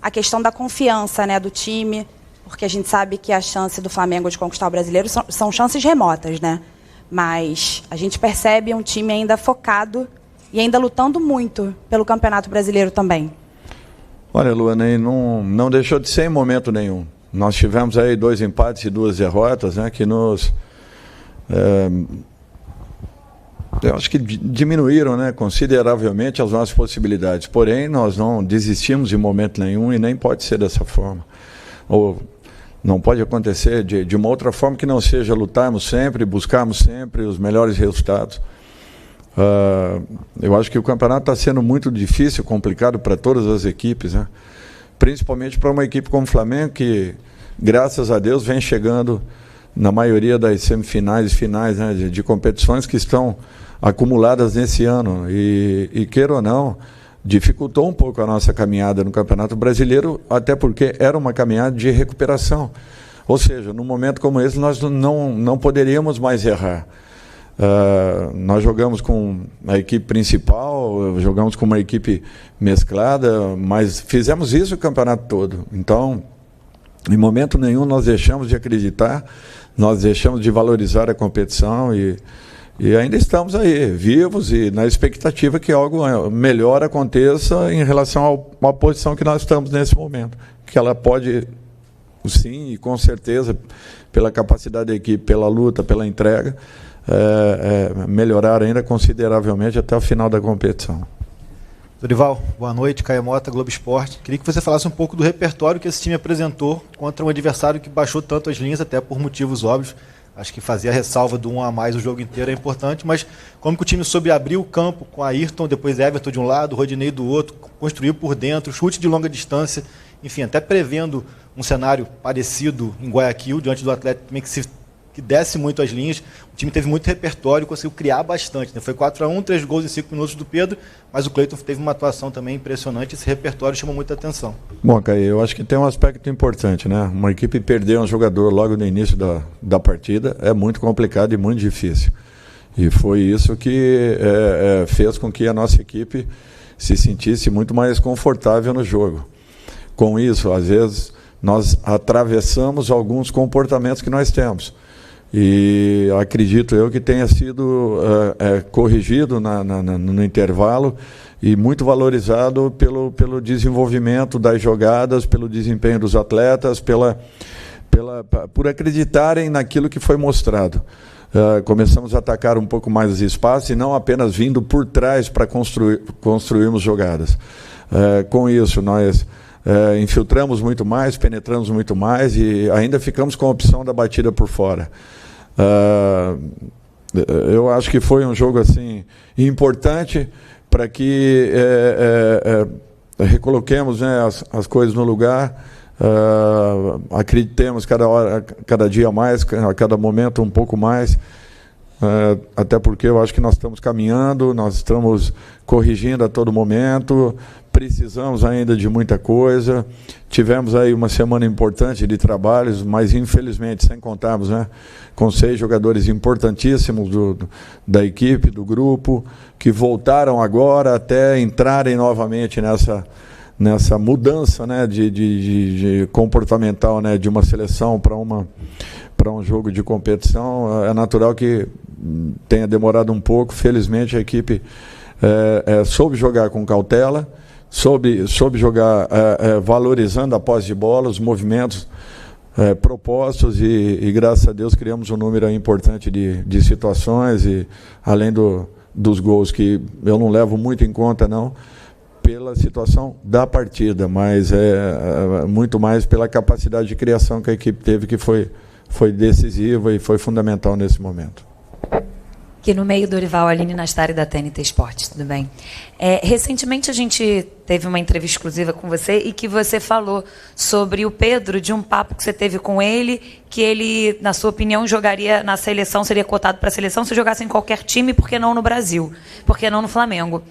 a questão da confiança, né, do time, porque a gente sabe que a chance do Flamengo de conquistar o Brasileiro são chances remotas, né? Mas a gente percebe um time ainda focado e ainda lutando muito pelo Campeonato Brasileiro também. Olha, Luana, não deixou de ser em momento nenhum. Nós tivemos aí 2 empates e 2 derrotas, né, que nos... eu acho que diminuíram, né, consideravelmente as nossas possibilidades. Porém, nós não desistimos de momento nenhum e nem pode ser dessa forma. Ou não pode acontecer de uma outra forma que não seja lutarmos sempre, buscarmos sempre os melhores resultados. Eu acho que o campeonato está sendo muito difícil, complicado para todas as equipes, né? Principalmente para uma equipe como o Flamengo, que, graças a Deus, vem chegando na maioria das semifinais e finais, né, de competições que estão acumuladas nesse ano. E queira ou não, dificultou um pouco a nossa caminhada no Campeonato Brasileiro, até porque era uma caminhada de recuperação. Ou seja, num momento como esse, nós não poderíamos mais errar. Nós jogamos com a equipe principal, jogamos com uma equipe mesclada, mas fizemos isso o campeonato todo. Então, em momento nenhum nós deixamos de acreditar, nós deixamos de valorizar a competição e ainda estamos aí, vivos e na expectativa que algo melhor aconteça em relação à posição que nós estamos nesse momento. Que ela pode, sim, e com certeza, pela capacidade da equipe, pela luta, pela entrega, melhorar ainda consideravelmente até o final da competição. Dorival, boa noite, Caio Mota, Globo Esporte. Queria que você falasse um pouco do repertório que esse time apresentou contra um adversário que baixou tanto as linhas, até por motivos óbvios. Acho que fazer a ressalva do 1-a-mais o jogo inteiro é importante, mas como que o time soube abrir o campo com Ayrton, depois Everton de um lado, Rodinei do outro, construiu por dentro, chute de longa distância, enfim, até prevendo um cenário parecido em Guayaquil, diante do Atlético também que desce muito as linhas. O time teve muito repertório, conseguiu criar bastante, né? Foi 4-1, 3 gols em 5 minutos do Pedro, mas o Cleiton teve uma atuação também impressionante, esse repertório chamou muita atenção. Bom, Caio, eu acho que tem um aspecto importante, né? Uma equipe perder um jogador logo no início da partida é muito complicado e muito difícil. E foi isso que fez com que a nossa equipe se sentisse muito mais confortável no jogo. Com isso, às vezes, nós atravessamos alguns comportamentos que nós temos. E acredito eu que tenha sido corrigido no intervalo e muito valorizado pelo desenvolvimento das jogadas, pelo desempenho dos atletas, por acreditarem naquilo que foi mostrado. Começamos a atacar um pouco mais os espaços e não apenas vindo por trás para construirmos jogadas. Com isso, nós infiltramos muito mais, penetramos muito mais e ainda ficamos com a opção da batida por fora. Eu acho que foi um jogo assim importante para que recoloquemos, né, as coisas no lugar, acreditemos cada dia mais, a cada momento um pouco mais, até porque eu acho que nós estamos caminhando, nós estamos corrigindo a todo momento, precisamos ainda de muita coisa. Tivemos aí uma semana importante de trabalhos, mas infelizmente, sem contarmos, né, com 6 jogadores importantíssimos da equipe, do grupo, que voltaram agora até entrarem novamente nessa mudança, né, de comportamental, né, de uma seleção para um jogo de competição. É natural que tenha demorado um pouco. Felizmente a equipe soube jogar com cautela, soube jogar valorizando a posse de bola, os movimentos propostos e graças a Deus criamos um número importante de situações e além dos gols, que eu não levo muito em conta não pela situação da partida, mas muito mais pela capacidade de criação que a equipe teve, que foi decisiva e foi fundamental nesse momento. Aqui no meio, Dorival, Aline Nastari, da TNT Esportes, tudo bem? Recentemente a gente teve uma entrevista exclusiva com você e que você falou sobre o Pedro, de um papo que você teve com ele, que ele, na sua opinião, jogaria na seleção, seria cotado para a seleção se jogasse em qualquer time, por que não no Brasil? Por que não no Flamengo?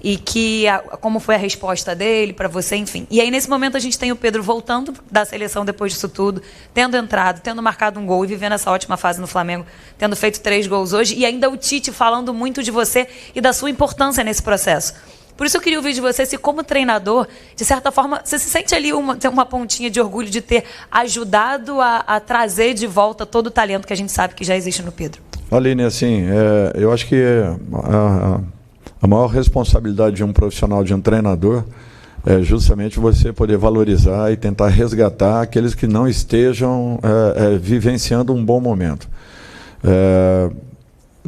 E que, como foi a resposta dele para você, enfim. E aí, nesse momento, a gente tem o Pedro voltando da seleção depois disso tudo, tendo entrado, tendo marcado um gol e vivendo essa ótima fase no Flamengo, tendo feito 3 gols hoje, e ainda o Tite falando muito de você e da sua importância nesse processo. Por isso eu queria ouvir de você se, como treinador, de certa forma, você se sente ali uma pontinha de orgulho de ter ajudado a trazer de volta todo o talento que a gente sabe que já existe no Pedro. Aline, assim, eu acho que a maior responsabilidade de um profissional, de um treinador, é justamente você poder valorizar e tentar resgatar aqueles que não estejam vivenciando um bom momento.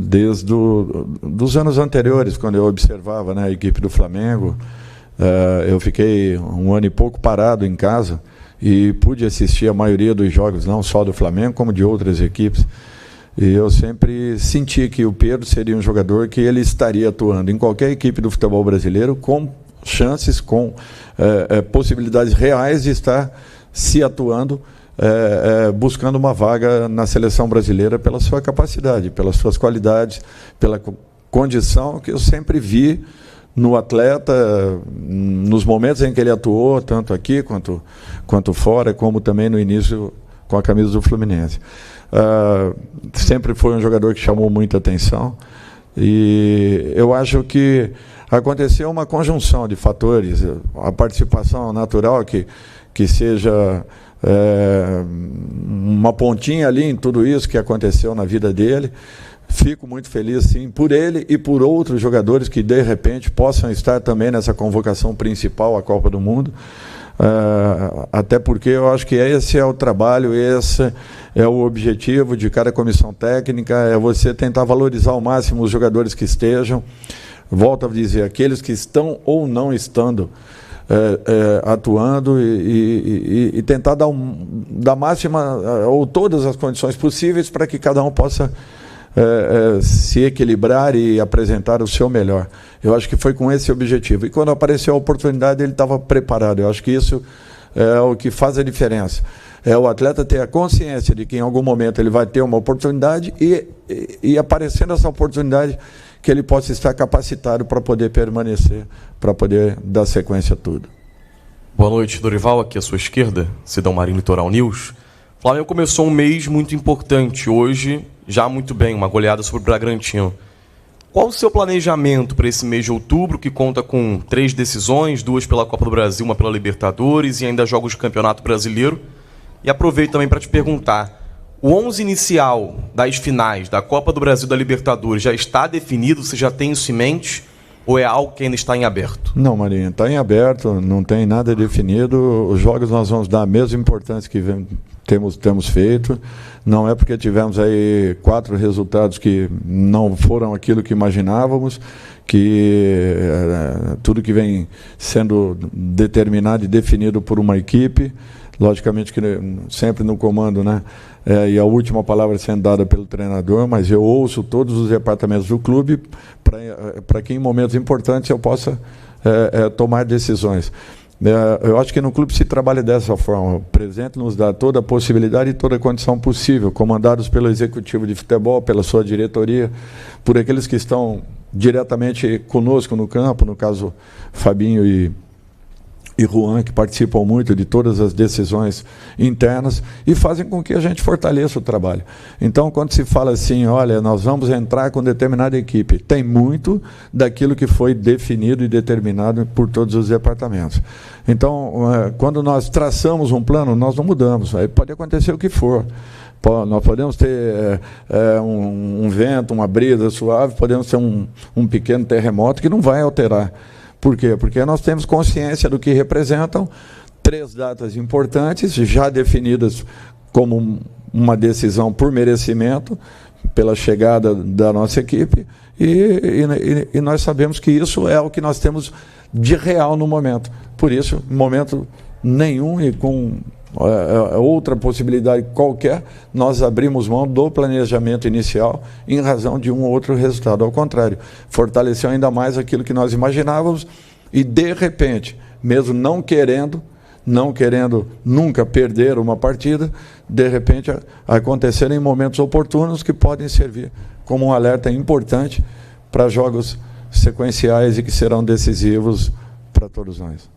Desde dos anos anteriores, quando eu observava, né, a equipe do Flamengo, eu fiquei um ano e pouco parado em casa e pude assistir a maioria dos jogos, não só do Flamengo, como de outras equipes. E eu sempre senti que o Pedro seria um jogador que ele estaria atuando em qualquer equipe do futebol brasileiro com chances, com possibilidades reais de estar se atuando, buscando uma vaga na seleção brasileira pela sua capacidade, pelas suas qualidades, pela condição que eu sempre vi no atleta, nos momentos em que ele atuou, tanto aqui quanto fora, como também no início com a camisa do Fluminense. Sempre foi um jogador que chamou muita atenção e eu acho que aconteceu uma conjunção de fatores, a participação natural que seja uma pontinha ali em tudo isso que aconteceu na vida dele. Fico muito feliz, sim, por ele e por outros jogadores que, de repente, possam estar também nessa convocação principal à Copa do Mundo. Até porque eu acho que esse é o trabalho, esse é o objetivo de cada comissão técnica, é você tentar valorizar ao máximo os jogadores que estejam, volto a dizer, aqueles que estão ou não estando atuando e tentar dar máxima ou todas as condições possíveis para que cada um possa se equilibrar e apresentar o seu melhor. Eu acho que foi com esse objetivo. E quando apareceu a oportunidade, ele estava preparado. Eu acho que isso é o que faz a diferença. É o atleta ter a consciência de que em algum momento ele vai ter uma oportunidade e aparecendo essa oportunidade, que ele possa estar capacitado para poder permanecer, para poder dar sequência a tudo. Boa noite, Dorival. Aqui à sua esquerda, Cidão Marinho, Litoral News. O Flamengo começou um mês muito importante. Hoje, já muito bem, uma goleada sobre o Bragantino. Qual o seu planejamento para esse mês de outubro, que conta com 3 decisões, 2 pela Copa do Brasil, 1 pela Libertadores e ainda jogos de Campeonato Brasileiro? E aproveito também para te perguntar, o 11 inicial das finais da Copa do Brasil e da Libertadores já está definido? Você já tem isso em mente? Ou é algo que ainda está em aberto? Não, Marinho, está em aberto, não tem nada definido. Os jogos nós vamos dar a mesma importância que temos feito. Não é porque tivemos aí 4 resultados que não foram aquilo que imaginávamos, que tudo que vem sendo determinado e definido por uma equipe, logicamente que sempre no comando, né? E a última palavra sendo dada pelo treinador, mas eu ouço todos os departamentos do clube para que em momentos importantes eu possa tomar decisões. Eu acho que no clube se trabalha dessa forma. O presidente nos dá toda a possibilidade e toda a condição possível, comandados pelo executivo de futebol, pela sua diretoria, por aqueles que estão diretamente conosco no campo, no caso Fabinho e Juan, que participam muito de todas as decisões internas e fazem com que a gente fortaleça o trabalho. Então, quando se fala assim, olha, nós vamos entrar com determinada equipe, tem muito daquilo que foi definido e determinado por todos os departamentos. Então, quando nós traçamos um plano, nós não mudamos, aí pode acontecer o que for. Nós podemos ter um vento, uma brisa suave, podemos ter um pequeno terremoto que não vai alterar. Por quê? Porque nós temos consciência do que representam 3 datas importantes, já definidas como uma decisão por merecimento, pela chegada da nossa equipe, e nós sabemos que isso é o que nós temos de real no momento. Por isso, em momento nenhum e com outra possibilidade qualquer, nós abrimos mão do planejamento inicial em razão de um outro resultado. Ao contrário, fortaleceu ainda mais aquilo que nós imaginávamos e, de repente, mesmo não querendo nunca perder uma partida, de repente acontecer em momentos oportunos que podem servir como um alerta importante para jogos sequenciais e que serão decisivos para todos nós.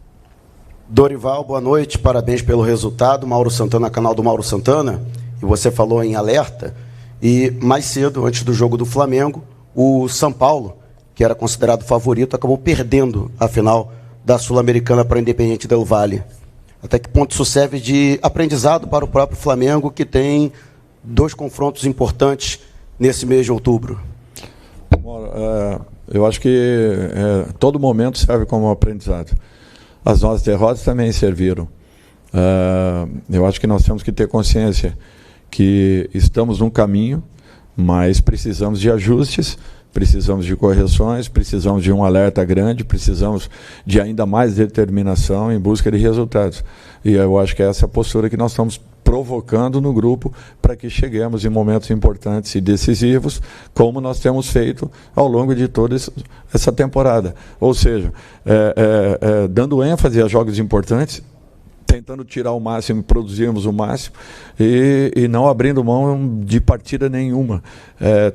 Dorival, boa noite, parabéns pelo resultado. Mauro Santana, canal do Mauro Santana. E você falou em alerta. E mais cedo, antes do jogo do Flamengo, o São Paulo que era considerado favorito, acabou perdendo a final da Sul-Americana para o Independiente del Valle. Até que ponto isso serve de aprendizado para o próprio Flamengo, que tem 2 confrontos importantes nesse mês de outubro? Eu acho que todo momento serve como aprendizado. As nossas derrotas também serviram. Eu acho que nós temos que ter consciência que estamos num caminho, mas precisamos de ajustes, precisamos de correções, precisamos de um alerta grande, precisamos de ainda mais determinação em busca de resultados. E eu acho que essa é a postura que nós estamos provocando no grupo para que cheguemos em momentos importantes e decisivos, como nós temos feito ao longo de toda essa temporada. Ou seja, dando ênfase a jogos importantes, tentando tirar o máximo, produzirmos o máximo e não abrindo mão de partida nenhuma,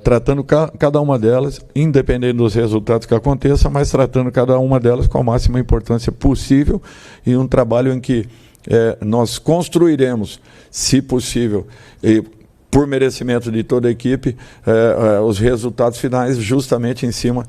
tratando cada uma delas, independente dos resultados que aconteçam, mas tratando cada uma delas com a máxima importância possível, e um trabalho em que nós construiremos, se possível, e por merecimento de toda a equipe, os resultados finais justamente em cima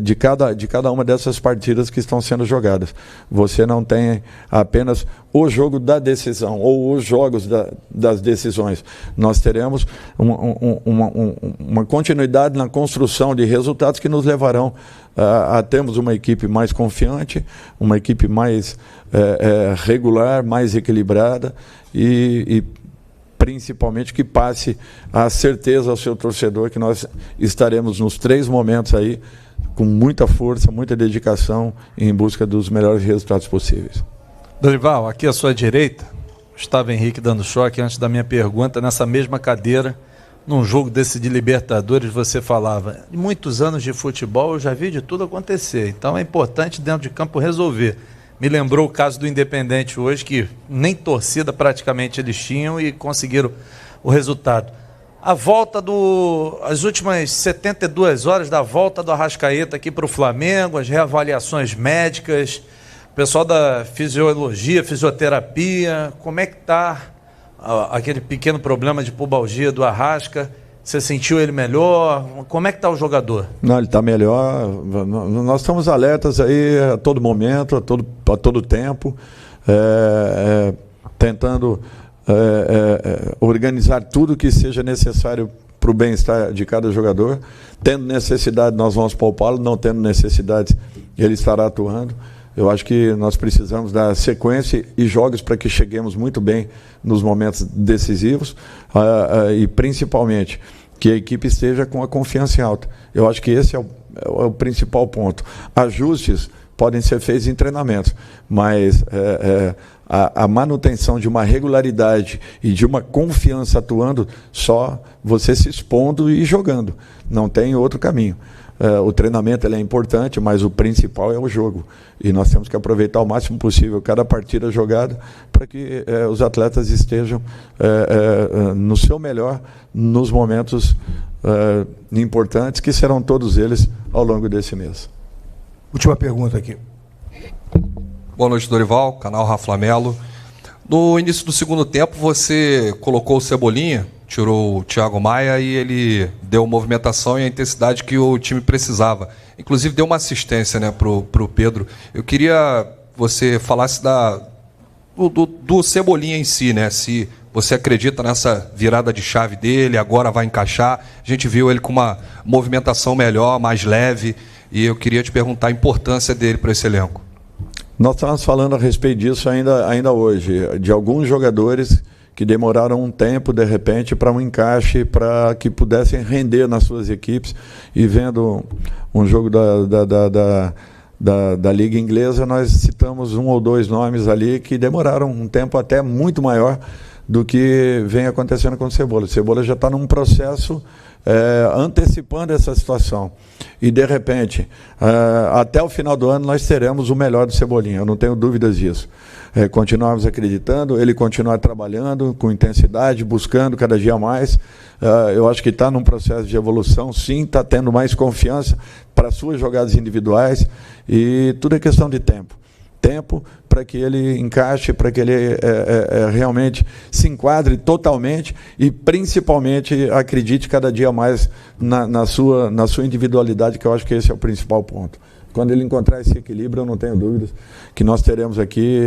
de cada uma dessas partidas que estão sendo jogadas. Você não tem apenas o jogo da decisão ou os jogos das decisões. Nós teremos uma continuidade na construção de resultados que nos levarão a termos uma equipe mais confiante, uma equipe mais regular, mais equilibrada e principalmente que passe a certeza ao seu torcedor que nós estaremos nos 3 momentos aí com muita força, muita dedicação em busca dos melhores resultados possíveis. Dorival, aqui à sua direita, Gustavo Henrique dando choque antes da minha pergunta, nessa mesma cadeira, num jogo desse de Libertadores, você falava, em muitos anos de futebol eu já vi de tudo acontecer, então é importante dentro de campo resolver. Me lembrou o caso do Independente hoje, que nem torcida praticamente eles tinham e conseguiram o resultado. A volta as últimas 72 horas da volta do Arrascaeta aqui para o Flamengo, as reavaliações médicas, o pessoal da fisiologia, fisioterapia, como é que está aquele pequeno problema de pubalgia do Arrasca? Você sentiu ele melhor? Como é que está o jogador? Não, ele está melhor. Nós estamos alertas aí a todo momento, a todo tempo, tentando organizar tudo que seja necessário para o bem-estar de cada jogador. Tendo necessidade, nós vamos poupá-lo. Não tendo necessidade, ele estará atuando. Eu acho que nós precisamos dar sequência e jogos para que cheguemos muito bem nos momentos decisivos e, principalmente, que a equipe esteja com a confiança em alta. Eu acho que esse é o principal ponto. Ajustes podem ser feitos em treinamentos, mas a manutenção de uma regularidade e de uma confiança atuando, só você se expondo e jogando. Não tem outro caminho. O treinamento ele é importante, mas o principal é o jogo. E nós temos que aproveitar o máximo possível cada partida jogada para que os atletas estejam no seu melhor nos momentos importantes, que serão todos eles ao longo desse mês. Última pergunta aqui. Boa noite, Dorival, canal Rafa Melo. No início do segundo tempo, você colocou o Cebolinha, tirou o Thiago Maia e ele deu movimentação e a intensidade que o time precisava. Inclusive deu uma assistência, né, pro Pedro. Eu queria que você falasse do Cebolinha em si, né? Se você acredita nessa virada de chave dele, agora vai encaixar. A gente viu ele com uma movimentação melhor, mais leve, e eu queria te perguntar a importância dele para esse elenco. Nós estávamos falando a respeito disso ainda hoje, de alguns jogadores que demoraram um tempo, de repente, para um encaixe, para que pudessem render nas suas equipes. E vendo um jogo da Liga Inglesa, nós citamos 1 ou 2 nomes ali que demoraram um tempo até muito maior do que vem acontecendo com o Cebola. O Cebola já está num processo antecipando essa situação. E, de repente, até o final do ano, nós teremos o melhor do Cebolinha, eu não tenho dúvidas disso. Continuarmos acreditando, ele continuar trabalhando com intensidade, buscando cada dia mais. Eu acho que está num processo de evolução, sim, está tendo mais confiança para suas jogadas individuais, e tudo é questão de tempo. tempo para que ele encaixe, para que ele realmente se enquadre totalmente e, principalmente, acredite cada dia mais na sua individualidade, que eu acho que esse é o principal ponto. Quando ele encontrar esse equilíbrio, eu não tenho dúvidas que nós teremos aqui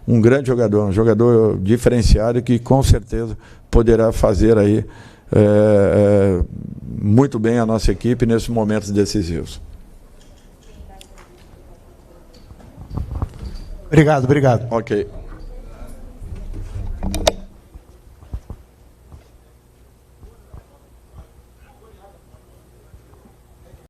um grande jogador, um jogador diferenciado que, com certeza, poderá fazer aí muito bem a nossa equipe nesses momentos decisivos. Obrigado. Ok.